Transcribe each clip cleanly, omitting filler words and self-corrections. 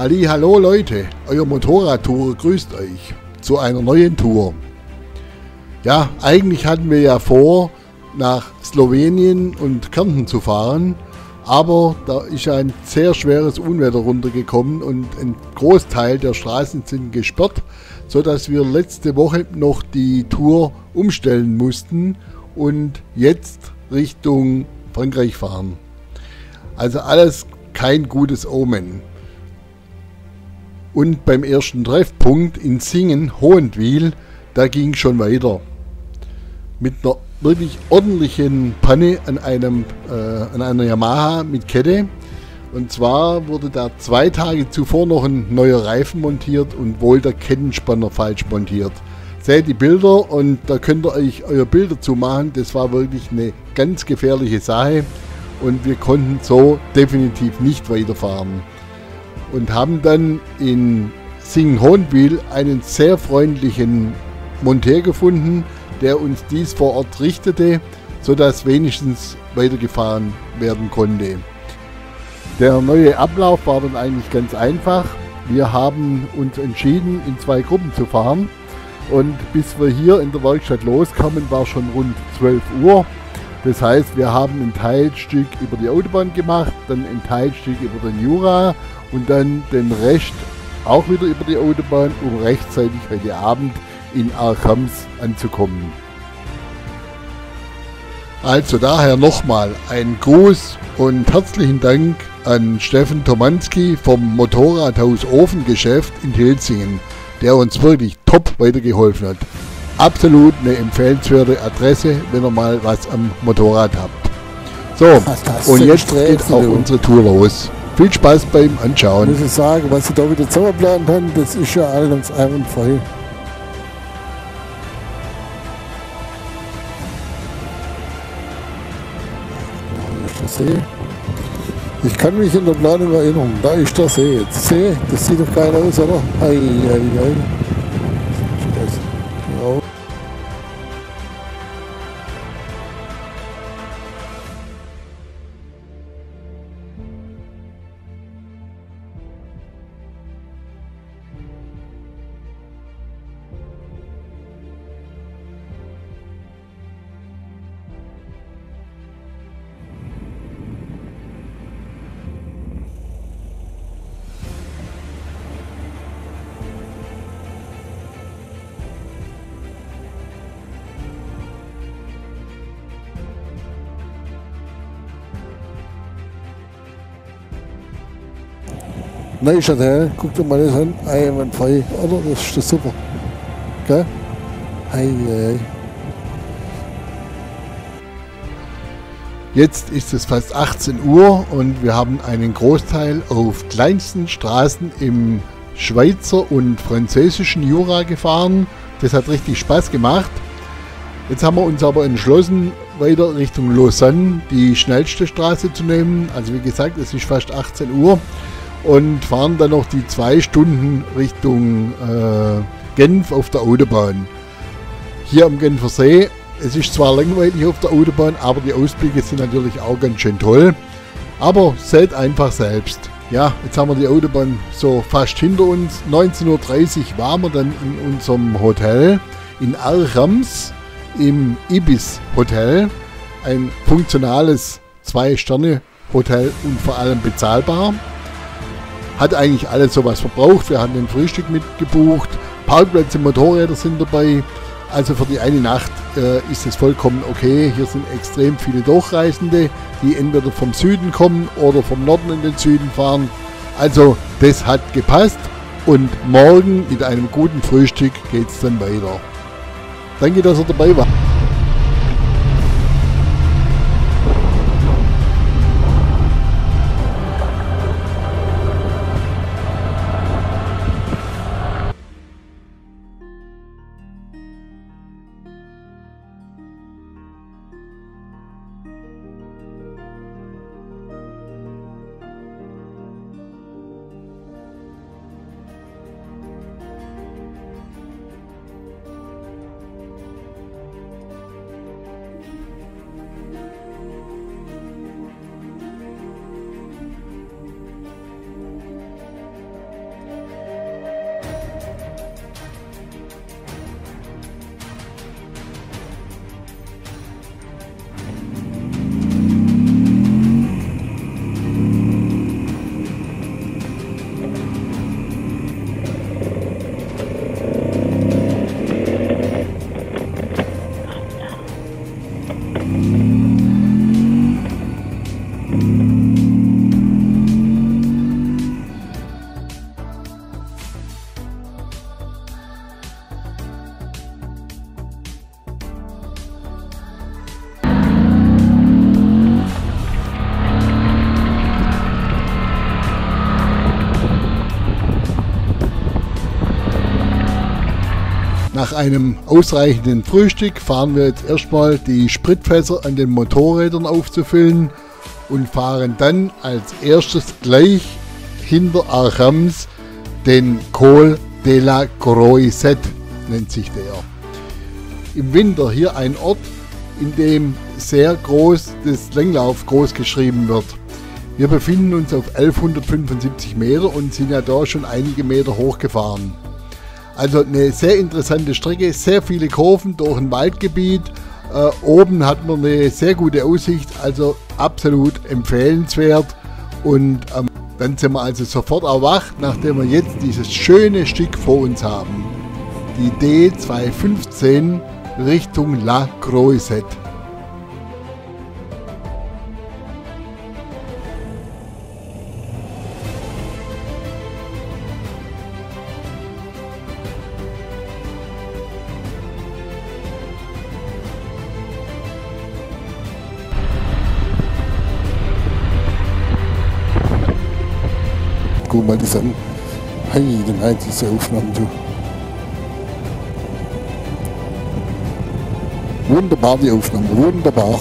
Ali, hallo Leute, euer Motorradtourer grüßt euch zu einer neuen Tour. Ja, eigentlich hatten wir ja vor, nach Slowenien und Kärnten zu fahren, aber da ist ein sehr schweres Unwetter runtergekommen und ein Großteil der Straßen sind gesperrt, sodass wir letzte Woche noch die Tour umstellen mussten und jetzt Richtung Frankreich fahren. Also alles kein gutes Omen. Und beim ersten Treffpunkt in Singen-Hohenwil, da ging es schon weiter. Mit einer wirklich ordentlichen Panne an einer Yamaha mit Kette. Und zwar wurde da 2 Tage zuvor noch ein neuer Reifen montiert und wohl der Kettenspanner falsch montiert. Seht die Bilder und da könnt ihr euch euer Bild dazu machen. Das war wirklich eine ganz gefährliche Sache und wir konnten so definitiv nicht weiterfahren. Und haben dann in Singen-Hohenwil einen sehr freundlichen Monteur gefunden, der uns dies vor Ort richtete, sodass wenigstens weitergefahren werden konnte. Der neue Ablauf war dann eigentlich ganz einfach. Wir haben uns entschieden, in 2 Gruppen zu fahren und bis wir hier in der Werkstatt loskamen, war schon rund 12 Uhr. Das heißt, wir haben ein Teilstück über die Autobahn gemacht, dann ein Teilstück über den Jura und dann den Rest auch wieder über die Autobahn, um rechtzeitig heute Abend in Archams anzukommen. Also daher nochmal ein Gruß und herzlichen Dank an Steffen Tomanski vom Motorradhaus Ofengeschäft in Hilsingen, der uns wirklich top weitergeholfen hat. Absolut eine empfehlenswerte Adresse, wenn ihr mal was am Motorrad habt. So, und jetzt geht auch unsere Tour los. Viel Spaß beim Anschauen. Ich muss sagen, was sie da wieder zusammengeplant haben, das ist ja alles einwandfrei. Ich kann mich in der Planung erinnern, da ist der See. Jetzt See, das sieht doch geil aus, oder? Ei, ei, ei. Ja. Neustadt, hä? Guck dir mal das an. Einwandfrei, oder? Das ist das super. Gell? Ei, ei. Jetzt ist es fast 18 Uhr und wir haben einen Großteil auf kleinsten Straßen im Schweizer und französischen Jura gefahren. Das hat richtig Spaß gemacht. Jetzt haben wir uns aber entschlossen, weiter Richtung Lausanne die schnellste Straße zu nehmen. Also wie gesagt, es ist fast 18 Uhr. Und fahren dann noch die 2 Stunden Richtung Genf auf der Autobahn. Hier am Genfer See, es ist zwar langweilig auf der Autobahn, aber die Ausblicke sind natürlich auch ganz schön toll. Aber seht einfach selbst. Ja, jetzt haben wir die Autobahn so fast hinter uns. 19:30 Uhr waren wir dann in unserem Hotel in Archams im Ibis Hotel. Ein funktionales 2-Sterne-Hotel und vor allem bezahlbar. Hat eigentlich alles so was verbraucht. Wir haben ein Frühstück mitgebucht, Parkplätze, Motorräder sind dabei. Also für die eine Nacht ist es vollkommen okay. Hier sind extrem viele Durchreisende, die entweder vom Süden kommen oder vom Norden in den Süden fahren. Also das hat gepasst und morgen mit einem guten Frühstück geht es dann weiter. Danke, dass ihr dabei wart. Nach einem ausreichenden Frühstück fahren wir jetzt erstmal die Spritfässer an den Motorrädern aufzufüllen und fahren dann als erstes gleich hinter Archams den Col de la Croisette, nennt sich der. Im Winter hier ein Ort, in dem sehr groß das Länglauf groß geschrieben wird. Wir befinden uns auf 1175 Meter und sind ja da schon einige Meter hochgefahren. Also eine sehr interessante Strecke, sehr viele Kurven durch ein Waldgebiet. Oben hat man eine sehr gute Aussicht, also absolut empfehlenswert. Und dann sind wir also sofort erwacht, nachdem wir jetzt dieses schöne Stück vor uns haben. Die D215 Richtung La Croisette. Guck mal das an. Hey, den Heinz, diese Aufnahmen, du. Wunderbar, die Aufnahme, wunderbar.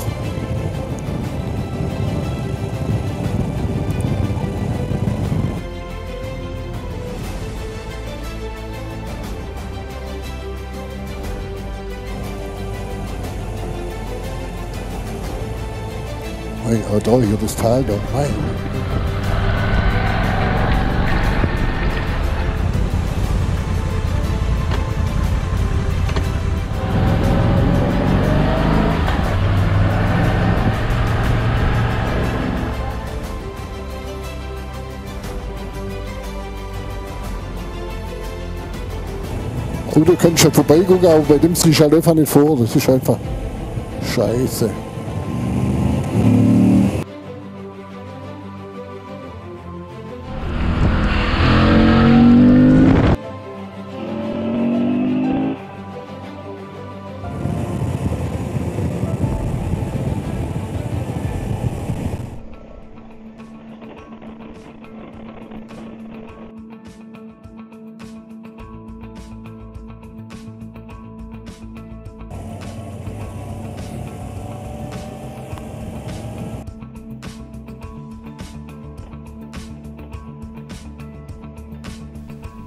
Hey, oh, da hier das Tal da. Hey. Oh, du kannst ja vorbeigucken, aber bei dem siehst du halt einfach nicht vor. Das ist einfach scheiße.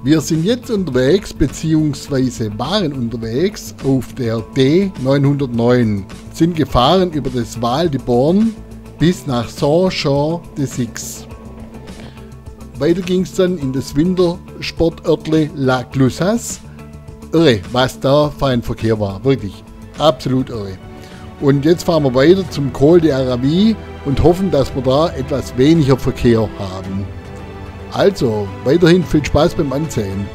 Wir sind jetzt unterwegs bzw. waren unterwegs auf der D909, sind gefahren über das Val de Born bis nach Saint-Jean-de-Six. Weiter ging es dann in das Wintersportörtli La Clusaz. Irre, was da für ein Verkehr war, wirklich absolut irre. Und jetzt fahren wir weiter zum Col de Aravis und hoffen, dass wir da etwas weniger Verkehr haben. Also, weiterhin viel Spaß beim Ansehen.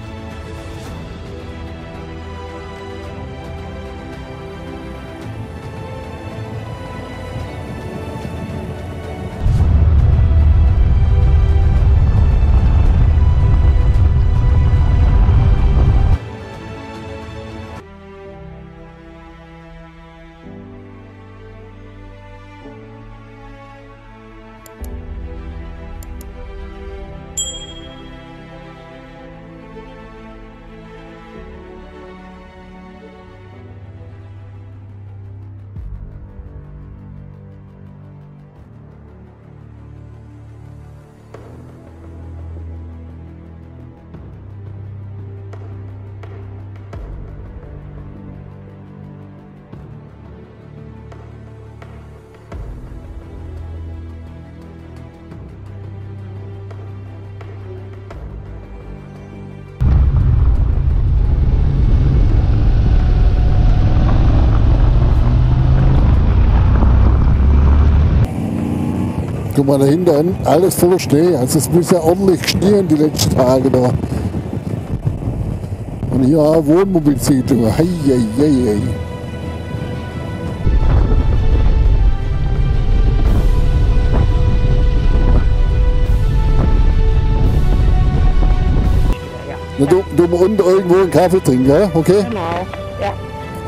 Guck mal da hinten, alles voller Schnee. Also es muss ja ordentlich schneien die letzten Tage da. Und hier auch Wohnmobilsiedlung. Hei, hei, hei, hei. Na, du musst unten irgendwo einen Kaffee trinken, ja? Okay? Genau, ja.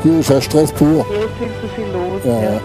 Hier ist ja Stress pur. Hier ist viel zu viel los. Ja.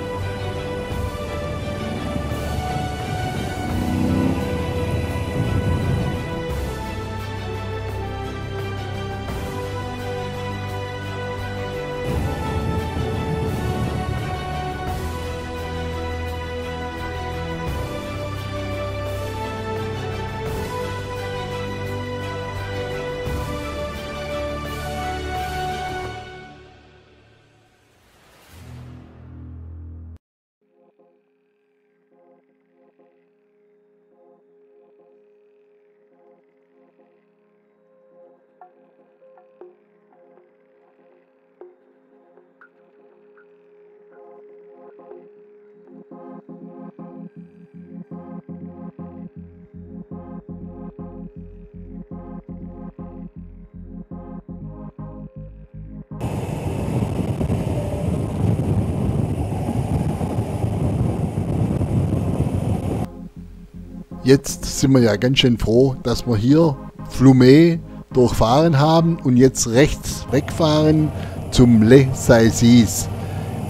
Jetzt sind wir ja ganz schön froh, dass wir hier Flumet durchfahren haben und jetzt rechts wegfahren zum Les Salsis.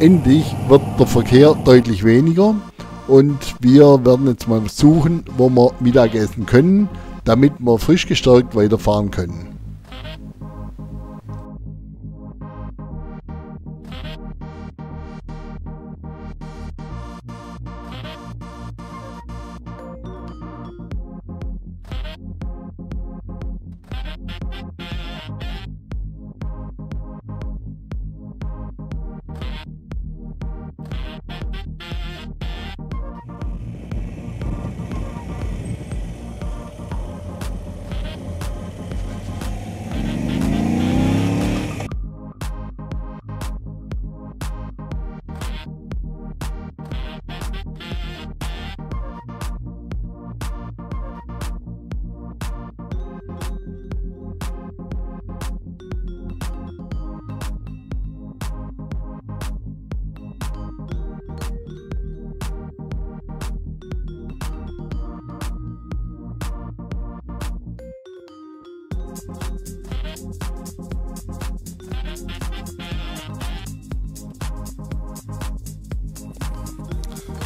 Endlich wird der Verkehr deutlich weniger und wir werden jetzt mal suchen, wo wir Mittagessen können, damit wir frisch gestärkt weiterfahren können.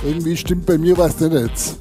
Irgendwie stimmt bei mir was nicht jetzt.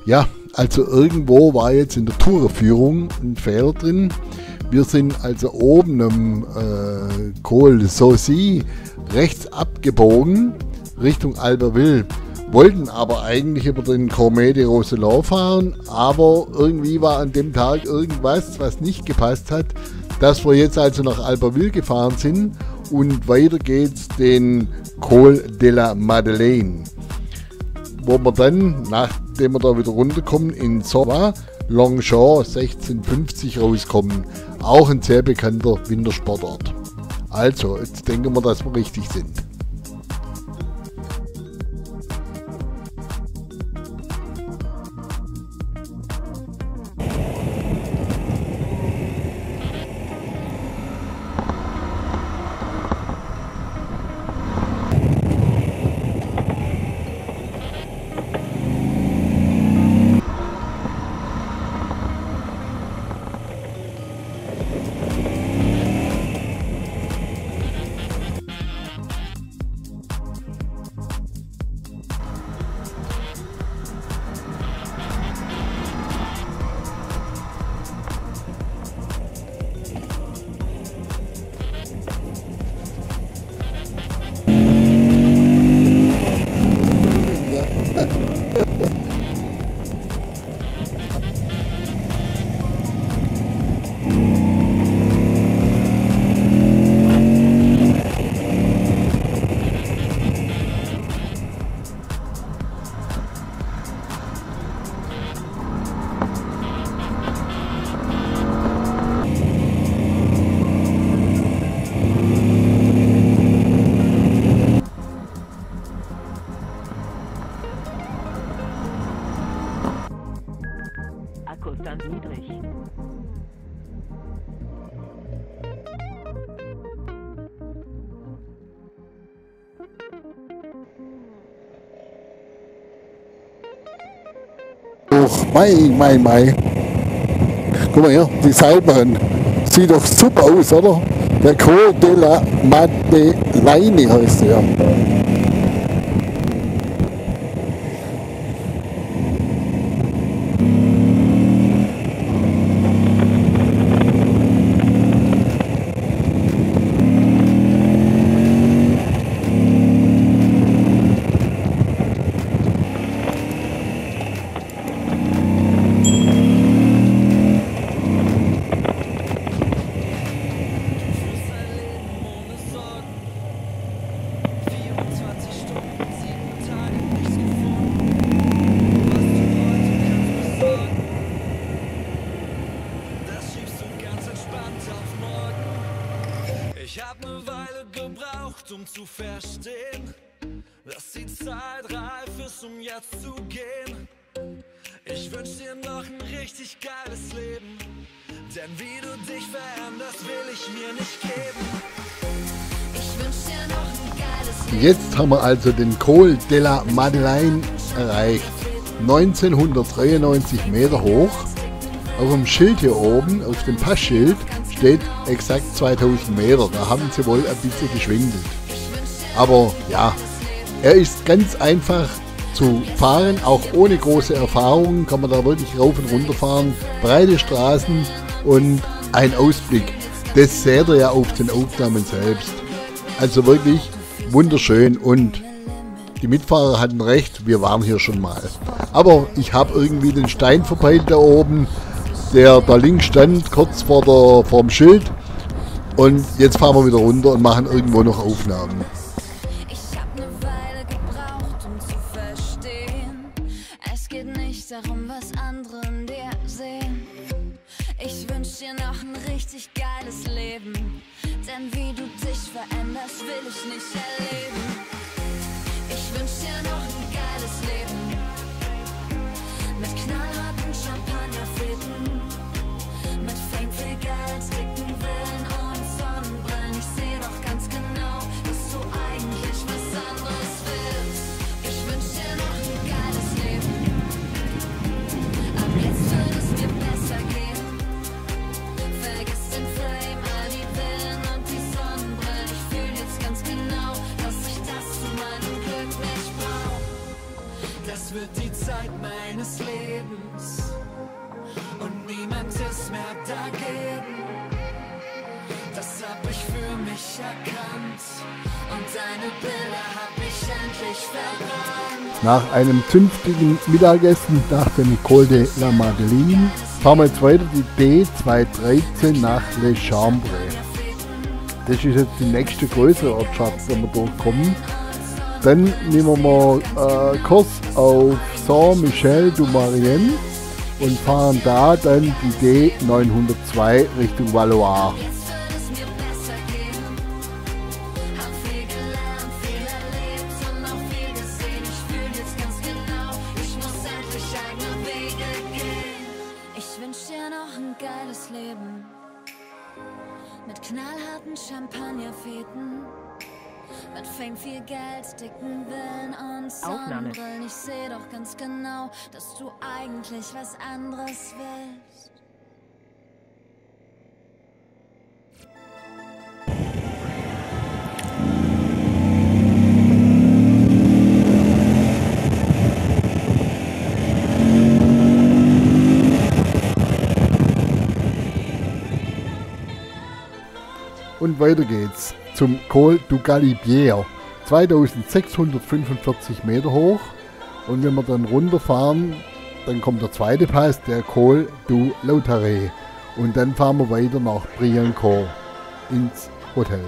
Ja, also irgendwo war jetzt in der Tourenführung ein Fehler drin. Wir sind also oben am Col Saucy rechts abgebogen Richtung Albertville, wollten aber eigentlich über den Cormet de Roseland fahren, aber irgendwie war an dem Tag irgendwas, was nicht gepasst hat, dass wir jetzt also nach Albertville gefahren sind und weiter geht's den Col de la Madeleine, wo wir dann, nachdem wir da wieder runterkommen, in Savoie Longchamp 1650 rauskommen. Auch ein sehr bekannter Wintersportort. Also, jetzt denken wir, dass wir richtig sind. Mai. Guck mal hier, die Seilbahn. Sieht doch super aus, oder? Der Col de la Madeleine heißt der. Ich hab ne Weile gebraucht, um zu verstehen, dass die Zeit reif ist, um jetzt zu gehen. Ich wünsch dir noch ein richtig geiles Leben, denn wie du dich veränderst, will ich mir nicht geben. Ich wünsch dir noch ein geiles Leben. Jetzt haben wir also den Col de la Madeleine erreicht. 1993 Meter hoch. Auf dem Schild hier oben, auf dem Passschild, steht exakt 2000 Meter. Da haben sie wohl ein bisschen geschwindelt. Aber ja, er ist ganz einfach zu fahren, auch ohne große Erfahrung kann man da wirklich rauf und runter fahren. Breite Straßen und ein Ausblick. Das seht ihr ja auf den Aufnahmen selbst. Also wirklich wunderschön und die Mitfahrer hatten recht, wir waren hier schon mal. Aber ich habe irgendwie den Stein verpeilt da oben, der da links stand, kurz vor dem Schild. Und jetzt fahren wir wieder runter und machen irgendwo noch Aufnahmen. Ich hab ne Weile gebraucht, um zu verstehen. Es geht nicht darum, was andere in dir sehen. Ich wünsch dir noch ein richtig geiles Leben, denn wie du dich veränderst, will ich nicht erleben. Ich wünsch dir noch ein geiles Leben, mit knallharten Champagnerfäden, mit Fame, viel Geld, dicken Villen und Sonnenbrillen. Ich seh doch ganz genau, dass du eigentlich was anderes willst. Ich wünsch dir noch ein geiles Leben, ab jetzt wird es dir besser gehen. Vergiss den Fame, all die Villen und die Sonnenbrillen. Ich fühl jetzt ganz genau, dass ich das zu meinem Glück nicht brauch. Das wird die Zeit meines Lebens und niemand ist mehr dagegen. Das hab ich für mich erkannt und deine Bilder hab ich endlich verbrannt. Nach einem zünftigen Mittagessen nach dem Col de la Madeleine fahren wir jetzt weiter die D213 nach Le Chambre. Das ist jetzt die nächste größere Ortschaft, wo wir durchkommen. Dann nehmen wir Kurs auf Saint-Michel-du-Marien und fahren da dann die D902 Richtung Valois. Ich wünsch dir noch ein geiles Leben, mit knallharten Champagnerfäden, mit Fame, viel Geld, dicken Villen und Sonnenbrillen. Ich seh doch ganz genau, dass du eigentlich was anderes willst. Und weiter geht's zum Col du Galibier, 2645 Meter hoch. Und wenn wir dann runterfahren, dann kommt der zweite Pass, der Col du Lautaret. Und dann fahren wir weiter nach Briançon ins Hotel.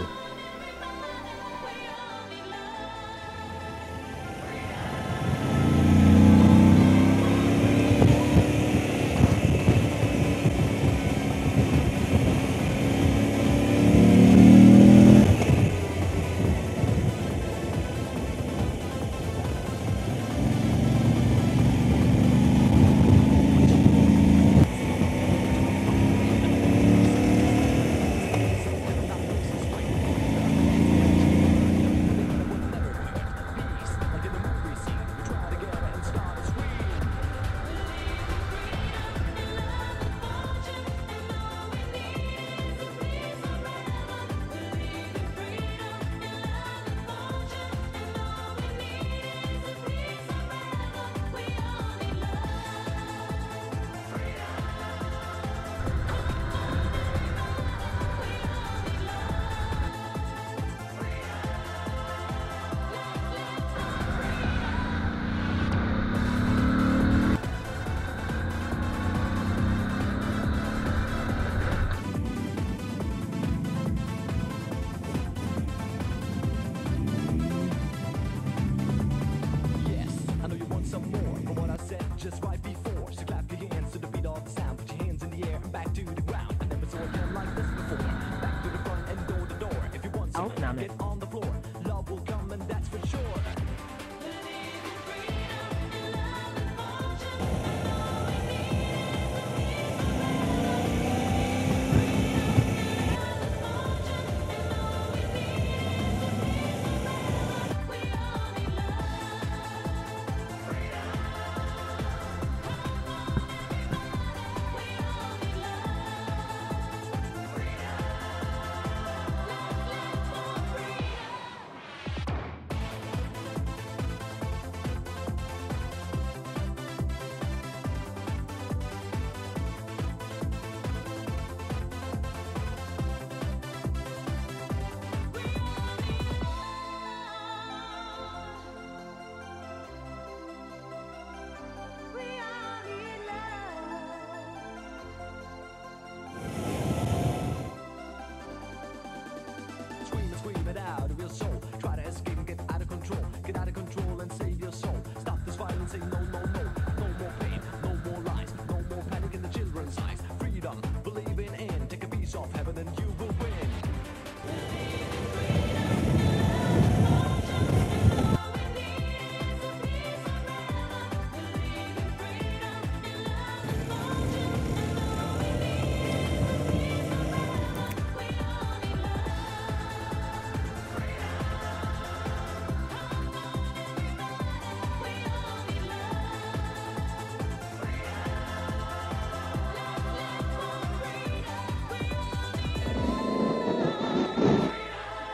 get out of control and save your soul. Stop this violence, say no, no, no. No more pain, no more lies, no more panic in the children's eyes. Freedom, believing in, take a piece of heaven and you will win.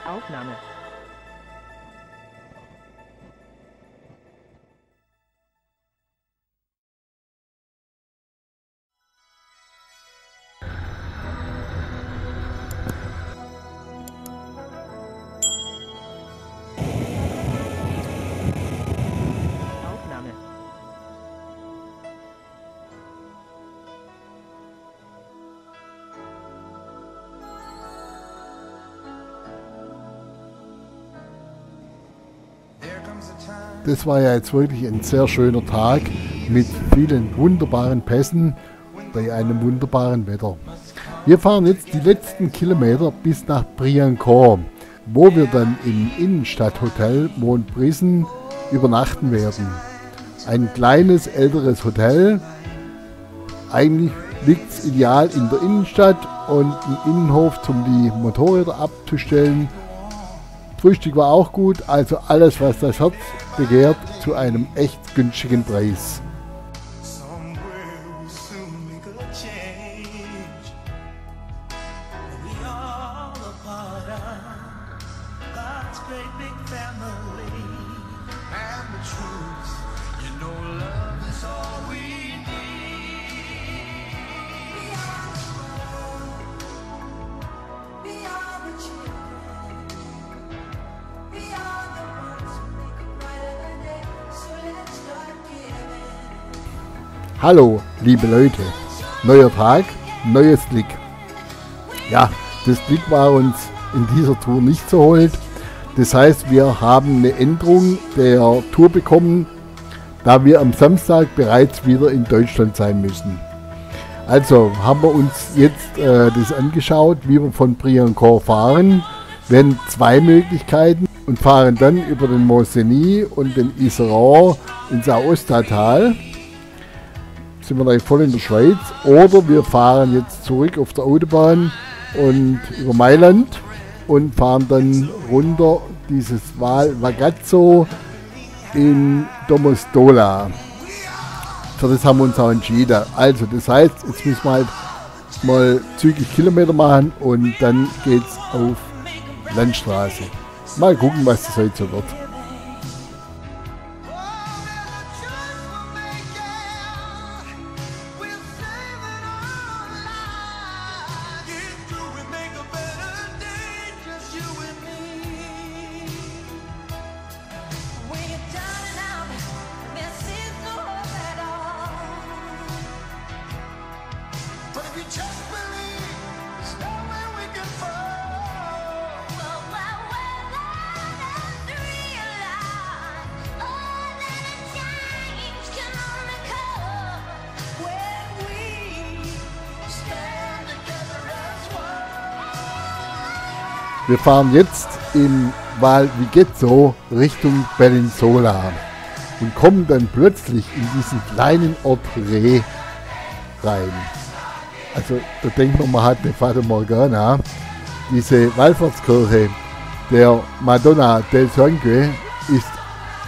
Aufnahme. Aufnahme. Das war ja jetzt wirklich ein sehr schöner Tag mit vielen wunderbaren Pässen bei einem wunderbaren Wetter. Wir fahren jetzt die letzten Kilometer bis nach Briançon, wo wir dann im Innenstadthotel Montbrison übernachten werden. Ein kleines, älteres Hotel. Eigentlich liegt es ideal in der Innenstadt und im Innenhof, um die Motorräder abzustellen. Frühstück war auch gut, also alles, was das Herz begehrt, zu einem echt günstigen Preis. Hallo, liebe Leute, neuer Tag, neues Glück. Ja, das Glück war uns in dieser Tour nicht so hold. Das heißt, wir haben eine Änderung der Tour bekommen, da wir am Samstag bereits wieder in Deutschland sein müssen. Also haben wir uns jetzt das angeschaut, wie wir von Briançon fahren. Wir haben zwei Möglichkeiten und fahren dann über den Mont-Cenis und den Iseran ins Aostatal. Sind wir gleich voll in der Schweiz, oder wir fahren jetzt zurück auf der Autobahn und über Mailand und fahren dann runter dieses Val Vagazzo in Domostola. Für das haben wir uns auch entschieden. Also das heißt, jetzt müssen wir halt mal zügig Kilometer machen und dann geht's auf Landstraße. Mal gucken, was das heute so wird. Wir fahren jetzt im Val Vigezzo Richtung Bellinzola und kommen dann plötzlich in diesen kleinen Ort Re rein. Also da denkt man hat eine Fata Morgana. Diese Wallfahrtskirche der Madonna del Sangue ist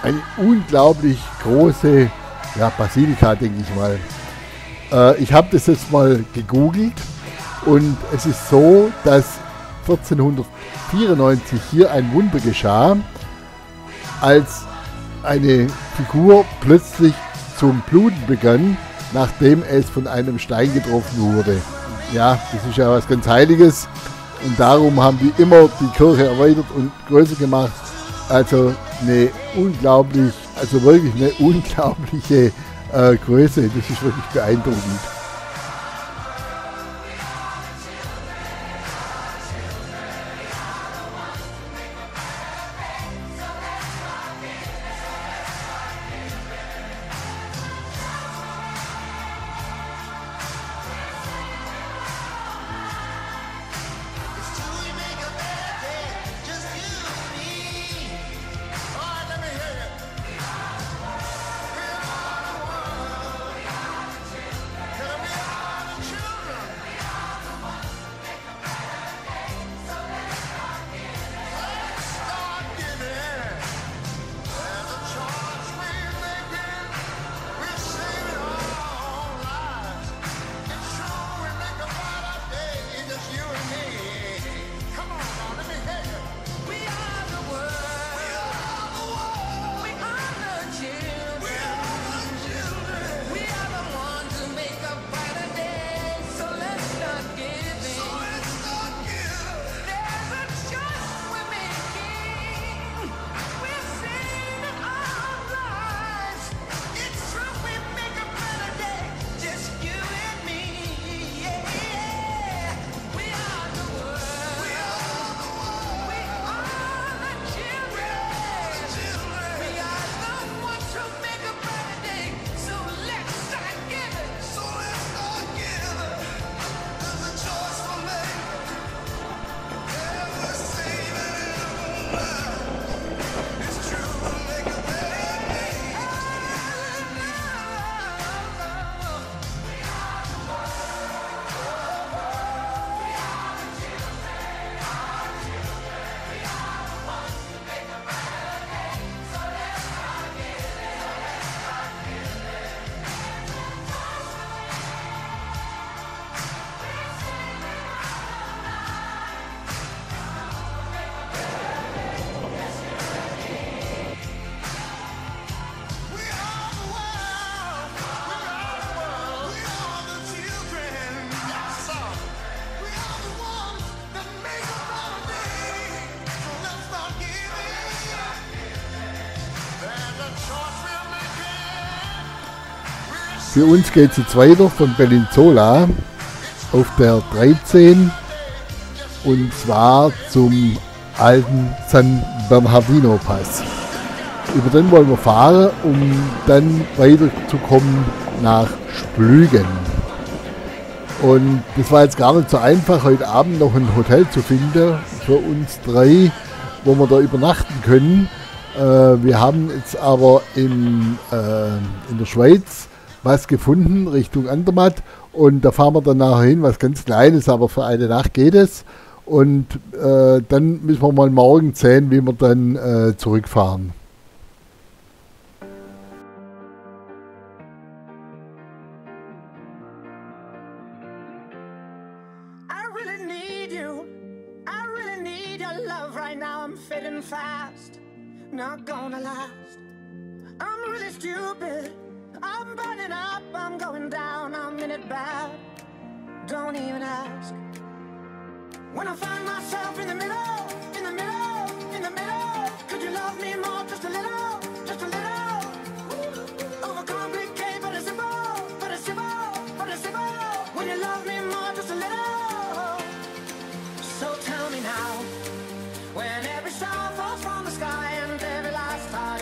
eine unglaublich große Basilika, denke ich mal. Ich habe das jetzt mal gegoogelt und es ist so, dass 1494 hier ein Wunder geschah, als eine Figur plötzlich zum Bluten begann, nachdem es von einem Stein getroffen wurde. Ja, das ist ja was ganz Heiliges und darum haben die immer die Kirche erweitert und größer gemacht. Also eine unglaublich, also wirklich eine unglaubliche Größe, das ist wirklich beeindruckend. Für uns geht es jetzt weiter von Bellinzola auf der 13 und zwar zum alten San Bernardino Pass. Über den wollen wir fahren, um dann weiterzukommen nach Splügen. Und das war jetzt gar nicht so einfach, heute Abend noch ein Hotel zu finden für uns drei, wo wir da übernachten können. Wir haben jetzt aber in der Schweiz was gefunden Richtung Andermatt und da fahren wir dann nachher hin, was ganz Kleines, aber für eine Nacht geht es. Und dann müssen wir mal morgen sehen, wie wir dann zurückfahren. Not gonna last. I'm really stupid. I'm burning up. I'm going down. I'm in it bad. Don't even ask. When I find myself in the middle, in the middle, in the middle, could you love me more? Just a little, just a little. Overcomplicate, but it's simple, but it's simple, but it's simple. When you love me more, just a little. So tell me now, when every star falls from the sky.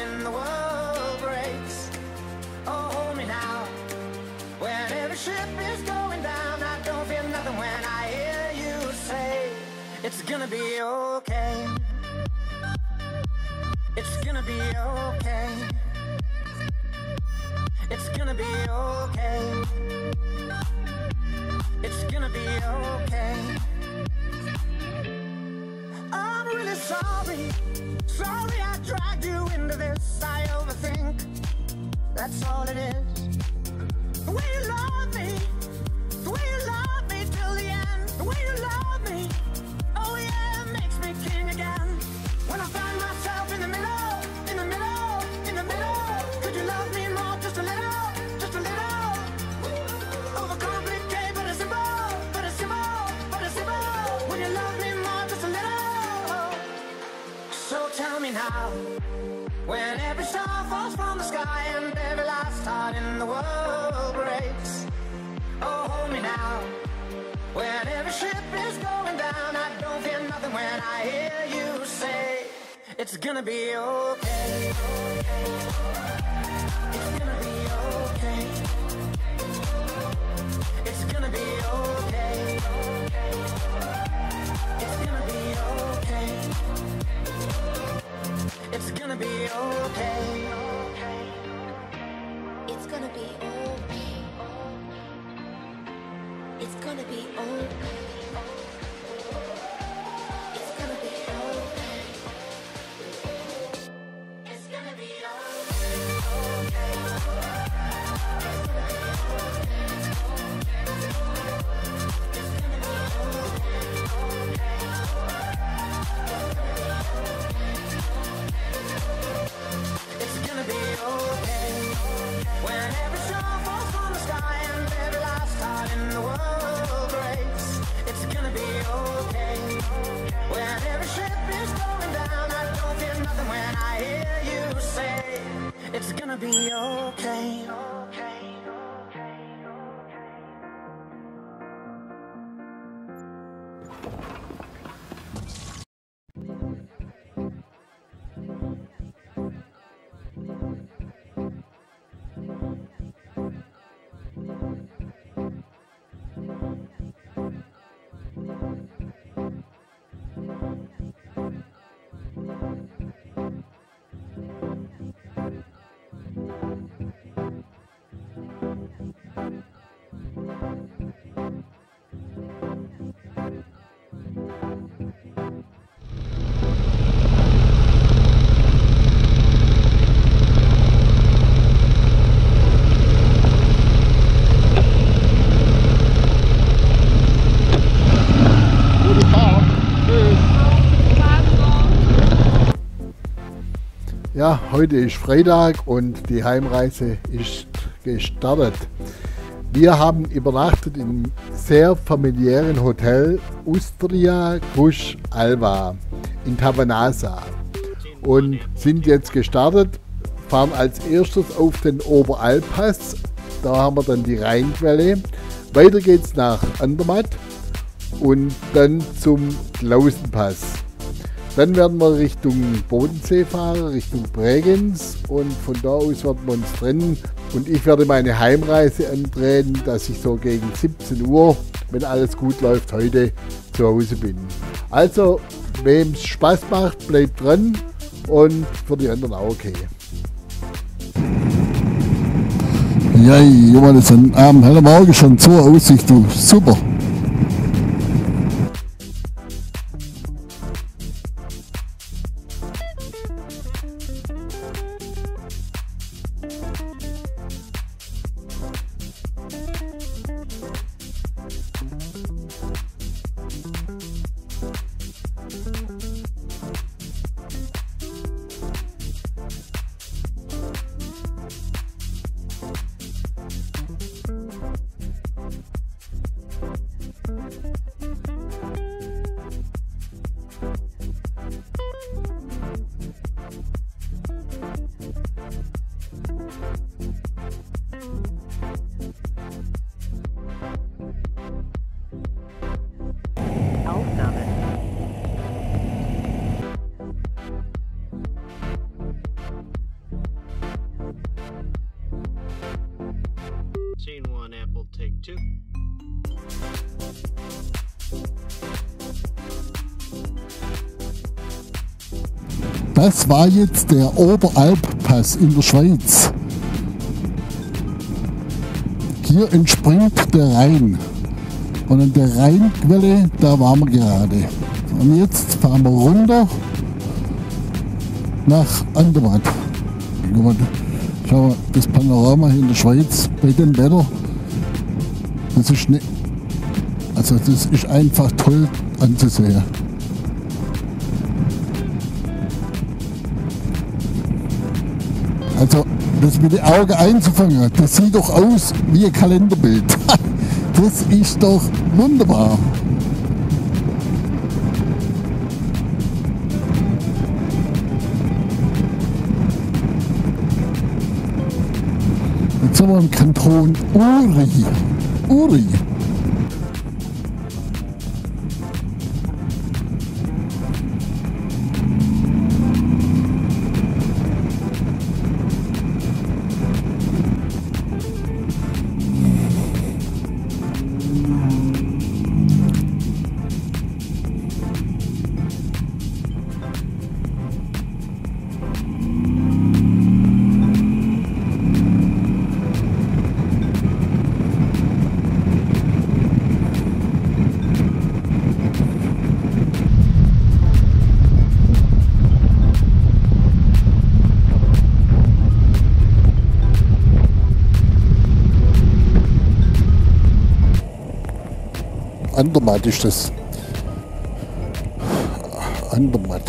In the world breaks. Oh, hold me now. When every ship is going down, I don't feel nothing when I hear you say it's gonna be okay. It's gonna be okay. It's gonna be okay. It's gonna be okay. I'm really sorry. Sorry I dragged you into this. I overthink. That's all it is. The way you love me, the way you love me till the end. The way you love me, oh yeah, makes me king again. When I find myself in the middle, in the middle, in the middle, could you love me more? Just a little, just a little. Overcomplicate, but it's simple, but it's simple, but it's simple. When you love me more, just a little. So tell me now, when every star falls from the sky and every last heart in the world breaks. Oh, hold me now, when every ship is going down, I don't feel nothing when I hear you say it's gonna be okay. It's gonna be okay. It's gonna be okay. It's gonna be okay. It's gonna be okay. It's gonna be okay. It's gonna be okay. It's gonna be okay. It's gonna be when every star falls from the sky and every last heart in the world breaks. It's gonna be okay. When every ship is going down, I don't feel nothing when I hear you say it's gonna be okay. Ja, heute ist Freitag und die Heimreise ist gestartet. Wir haben übernachtet im sehr familiären Hotel Ustria Gush Alba in Tavanasa und sind jetzt gestartet fahren als erstes auf den Oberalppass. Da haben wir dann die Rheinquelle. Weiter geht's nach Andermatt und dann zum Klausenpass. Dann werden wir Richtung Bodensee fahren, Richtung Bregenz, und von da aus werden wir uns trennen. Und ich werde meine Heimreise antreten, dass ich so gegen 17 Uhr, wenn alles gut läuft, heute zu Hause bin. Also, wem es Spaß macht, bleibt dran, und für die anderen auch okay. Ja, Johannes, am hellen Morgen schon zur Aussicht, du. Super. Aufnahme. Scene 1, Apple, take 2. Das war jetzt der Oberalppass in der Schweiz. Hier entspringt der Rhein. Und an der Rheinquelle, da waren wir gerade. Und jetzt fahren wir runter nach Andermatt. Schau mal, das Panorama hier in der Schweiz bei dem Wetter, das ist nicht, also das ist einfach toll anzusehen. Also das mit den Augen einzufangen, das sieht doch aus wie ein Kalenderbild. Das ist doch wunderbar. Jetzt sind wir im Kanton Uri. Uri. Andermatt ist das. Andermatt.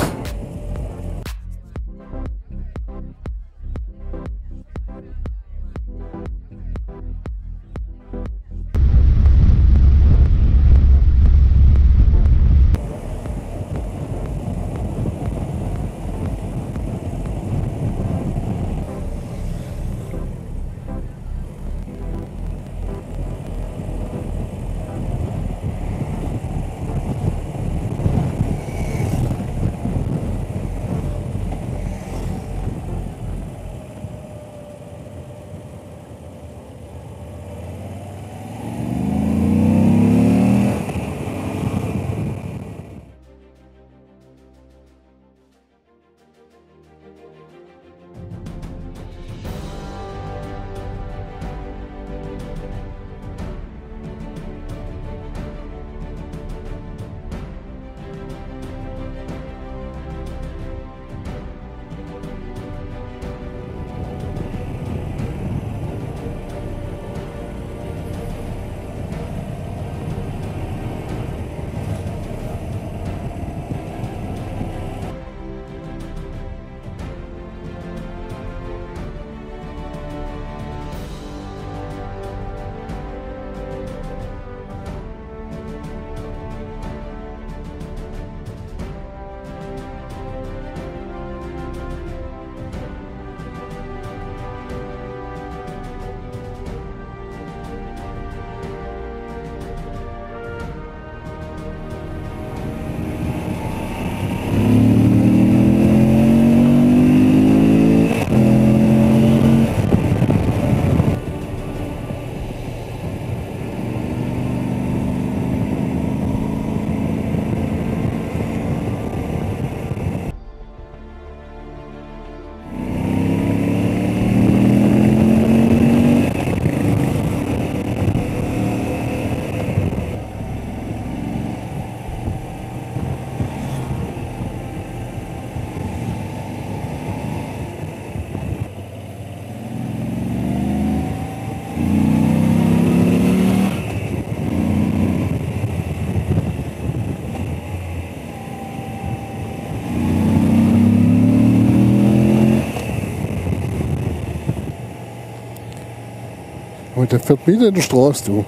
Und der fährt mitten in der Straße, du.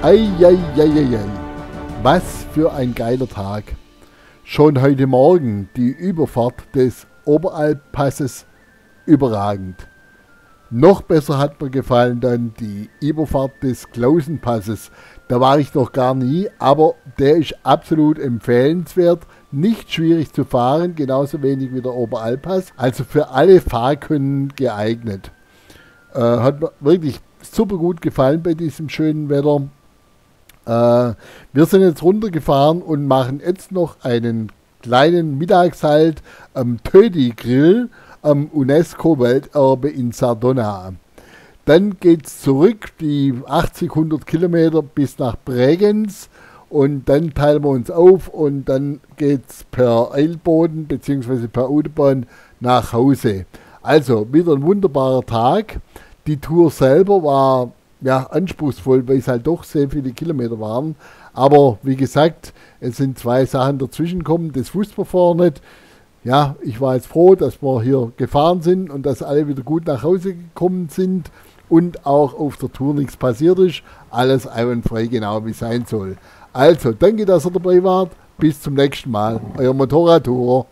Eieieiei, was für ein geiler Tag. Schon heute Morgen die Überfahrt des Oberalppasses überragend. Noch besser hat mir gefallen dann die Überfahrt des Klausenpasses. Da war ich noch gar nie, aber der ist absolut empfehlenswert. Nicht schwierig zu fahren, genauso wenig wie der Oberalppass. Also für alle Fahrkönnen geeignet. Hat mir wirklich super gut gefallen bei diesem schönen Wetter. Wir sind jetzt runtergefahren und machen jetzt noch einen kleinen Mittagshalt am Tödi Grill am UNESCO-Welterbe in Sardona. Dann geht es zurück, die 80-100 Kilometer bis nach Bregenz, und dann teilen wir uns auf und dann geht es per Eilboden bzw. per Autobahn nach Hause. Also wieder ein wunderbarer Tag. Die Tour selber war anspruchsvoll, weil es halt doch sehr viele Kilometer waren. Aber wie gesagt, es sind zwei Sachen dazwischen gekommen, das wussten wir vorher nicht. Ja, ich war jetzt froh, dass wir hier gefahren sind und dass alle wieder gut nach Hause gekommen sind und auch auf der Tour nichts passiert ist. Alles einwandfrei, genau wie es sein soll. Also, danke, dass ihr dabei wart. Bis zum nächsten Mal. Euer Motorradtourer.